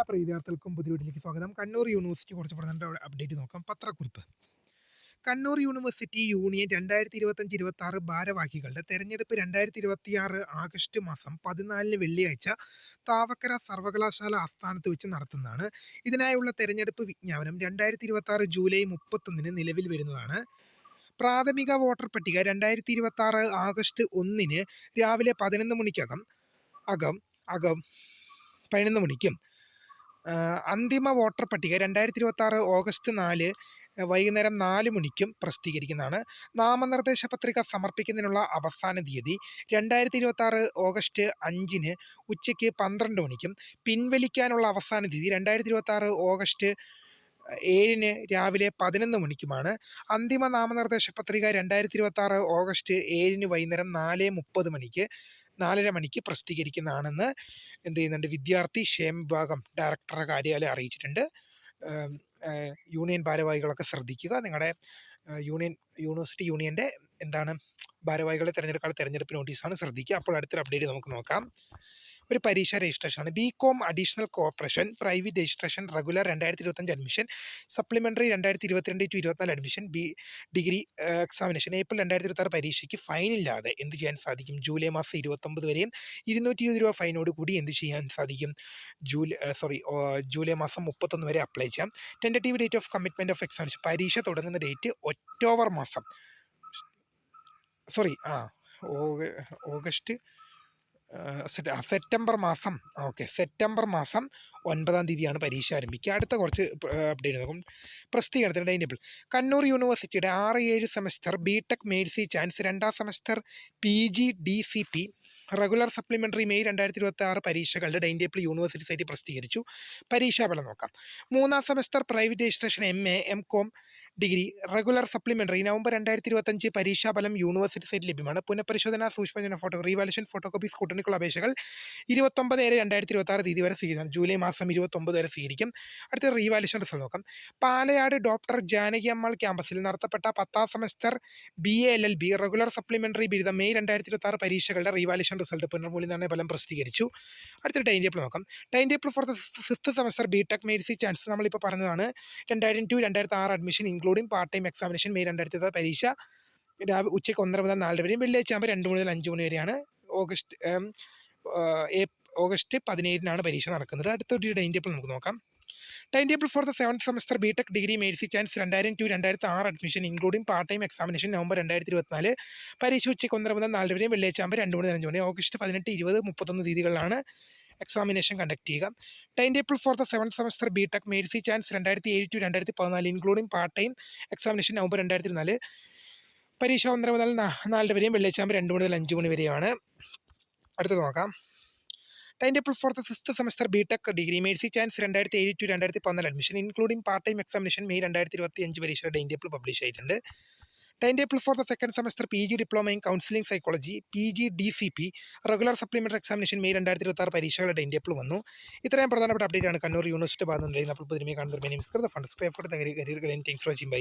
പ്രിയ വിദ്യാർത്ഥികൾക്കും പുതിയ വീട്ടിലേക്ക് സ്വാഗതം. കണ്ണൂർ യൂണിവേഴ്സിറ്റി കുറച്ച് പഠനങ്ങളുടെ അപ്ഡേറ്റ് നോക്കാം. പത്രക്കുറിപ്പ്. കണ്ണൂർ യൂണിവേഴ്സിറ്റി യൂണിയൻ 2025-26 ഭാരവാഹികളുടെ തെരഞ്ഞെടുപ്പ് 2026 ആഗസ്റ്റ് മാസം 14 വെള്ളിയാഴ്ച താവക്കര സർവകലാശാല ആസ്ഥാനത്ത് വെച്ച് നടത്തുന്നതാണ്. ഇതിനായുള്ള തെരഞ്ഞെടുപ്പ് വിജ്ഞാപനം 2026 ജൂലൈ 31 നിലവിൽ വരുന്നതാണ്. പ്രാഥമിക വോട്ടർ പട്ടിക 2026 ആഗസ്റ്റ് 1 രാവിലെ 11 മണിക്കകം 11 മണിക്കും അന്തിമ വോട്ടർ പട്ടിക 2026 ഓഗസ്റ്റ് 4 വൈകുന്നേരം 4 മണിക്കും പ്രസിദ്ധീകരിക്കുന്നതാണ്. നാമനിർദ്ദേശ പത്രിക സമർപ്പിക്കുന്നതിനുള്ള അവസാന തീയതി 2026 ഓഗസ്റ്റ് 5 ഉച്ചയ്ക്ക് 12 മണിക്കും പിൻവലിക്കാനുള്ള അവസാന തീയതി 2026 ഓഗസ്റ്റ് 7 രാവിലെ 11 മണിക്കുമാണ്. അന്തിമ നാമനിർദ്ദേശ പത്രിക 2026 ഓഗസ്റ്റ് 7 വൈകുന്നേരം 4:30 മണിക്ക് പ്രസിദ്ധീകരിക്കുന്നതാണെന്ന് വിദ്യാർത്ഥി ക്ഷേമ വിഭാഗം ഡയറക്ടറുടെ കാര്യാലയം അറിയിച്ചിട്ടുണ്ട്. യൂണിയൻ ഭാരവാഹികളൊക്കെ ശ്രദ്ധിക്കുക. നിങ്ങളുടെ യൂണിവേഴ്സിറ്റി യൂണിയൻ്റെ ഭാരവാഹികളെ തിരഞ്ഞെടുക്കാനുള്ള തെരഞ്ഞെടുപ്പ് നോട്ടീസാണ്, ശ്രദ്ധിക്കുക. അപ്പോൾ അടുത്തൊരു അപ്ഡേറ്റ് നമുക്ക് നോക്കാം. ഒരു പരീക്ഷ രജിസ്ട്രേഷനാണ്. BCom additional corporation private registration regular 2025 admission, supplementary 2022-24 admission, degree examination April 2026 പരീക്ഷയ്ക്ക് ഫൈനില്ലാതെ എന്ത് ചെയ്യാൻ സാധിക്കും? ജൂലൈ മാസം 29 വരെയും 220 രൂപ ഫൈനോട് കൂടി എന്ത് ചെയ്യാൻ സാധിക്കും? ജൂലൈ മാസം 31 വരെ അപ്ലൈ ചെയ്യാം. Tentative date of commitment of examination, പരീക്ഷ തുടങ്ങുന്ന ഡേറ്റ് സെപ്റ്റംബർ മാസം 9-ാം തീയതിയാണ് പരീക്ഷ ആരംഭിക്കുക. അടുത്ത കുറച്ച് അപ്ഡേറ്റ് നോക്കും. പ്രസിദ്ധീകരണത്തിന് ടൈം ടേബിൾ. കണ്ണൂർ യൂണിവേഴ്സിറ്റിയുടെ 6-7 സെമസ്റ്റർ ബിടെക് മേഴ്സി ചാൻസ് 2ാം semester PG DCP regular supplementary May 2026 പരീക്ഷകളുടെ ടൈം ടേബിൾ യൂണിവേഴ്സിറ്റി സൈറ്റിൽ പ്രസിദ്ധീകരിച്ചു. പരീക്ഷാഫലം നോക്കാം. 3ാം semester private registration MA MCOM degree regular supplementary November 2025 പരീക്ഷാഫലം യൂണിവേഴ്സിറ്റി സൈറ്റിൽ ലഭ്യമാണ്. പുനഃപരിശോധന സൂക്ഷ്മജന ഫോട്ടോ റീവാലുവേഷൻ ഫോട്ടോകോപ്പീസ് കൂട്ടണിക്കുള്ള അപേക്ഷകൾ 29/7/2026 തീയതി വരെ സ്വീകരിക്കാം. ജൂലൈ മാസം 29 വരെ സ്വീകരിക്കും. അടുത്ത റീവാലുവേഷൻ റിസൾട്ട് നോക്കാം. പാലയാട് ഡോക്ടർ ജാനകി അമ്മാൾ ക്യാമ്പസിൽ നടത്തപ്പെട്ട 10ാം semester BA LLB regular supplementary ബിരുദം മെയ് 2026 പരീക്ഷകളുടെ റീവാലുവേഷൻ റിസൾട്ട് പുനർമൂല്യനിർണ്ണയ ഫലം പ്രസിദ്ധീകരിച്ചു. അടുത്തൊരു ടൈം ടേബിൾ നോക്കാം. Time table for the 5th semester BTech mercy chance നമ്മളിപ്പോൾ പറഞ്ഞതാണ്. 2002-2006 admission including part time examination May 2026 പരീക്ഷ ഉച്ചയ്ക്ക് 1:30 മുതൽ 4 വരെയും വെള്ളിയാഴ്ച ആകുമ്പോൾ 2 മുതൽ 5 മണി വരെയാണ്. ഓഗസ്റ്റ് 17 പരീക്ഷ നടക്കുന്നത്. അടുത്തൊരു ടൈം ടേബിൾ നമുക്ക് നോക്കാം. Time table for the 7th semester BTech degree mercy chance 2002-2006 admission including part time examination November 2024 പരീക്ഷ ഉച്ചയ്ക്ക് 1:30 മുതൽ 4 വരെയും വെള്ളിയാഴ്ച ആകുമ്പോൾ 2 മുതൽ 5 മണി. ഓഗസ്റ്റ് 18, 20, 31 തീയതികളിലാണ് എക്സാമിനേഷൻ കണ്ടക്ട് ചെയ്യുക. Time table for the 7th semester BTech mercy chance 2007-2014 including part time examination November 2024 പരീക്ഷ 1:30 മുതൽ 4 വരെയും വെള്ളിയാഴ്ച ആകുമ്പോൾ 2 മുതൽ 5 മണി വരെയാണ്. അടുത്തത് നോക്കാം. Time table for the 6th semester BTech degree mercy chance 2007-2014 admission including part time examination May 2025 പരീക്ഷയുടെ ടൈം ടേബിൾ പബ്ലിഷ് ആയിട്ടുണ്ട്. Time table for the 2nd semester PG diploma in counselling psychology PG DCP regular supplementary examination May 2026 പരീക്ഷകളുടെ time table വന്നു. ഇത്രയും പ്രധാനപ്പെട്ട update ആണ് Kannur university ഭാഗത്തുനിന്നുണ്ടായിരുന്നത്. അപ്പോൾ പുതിയ കാണുന്ന subscribe for the career guidance. Thanks for watching. By.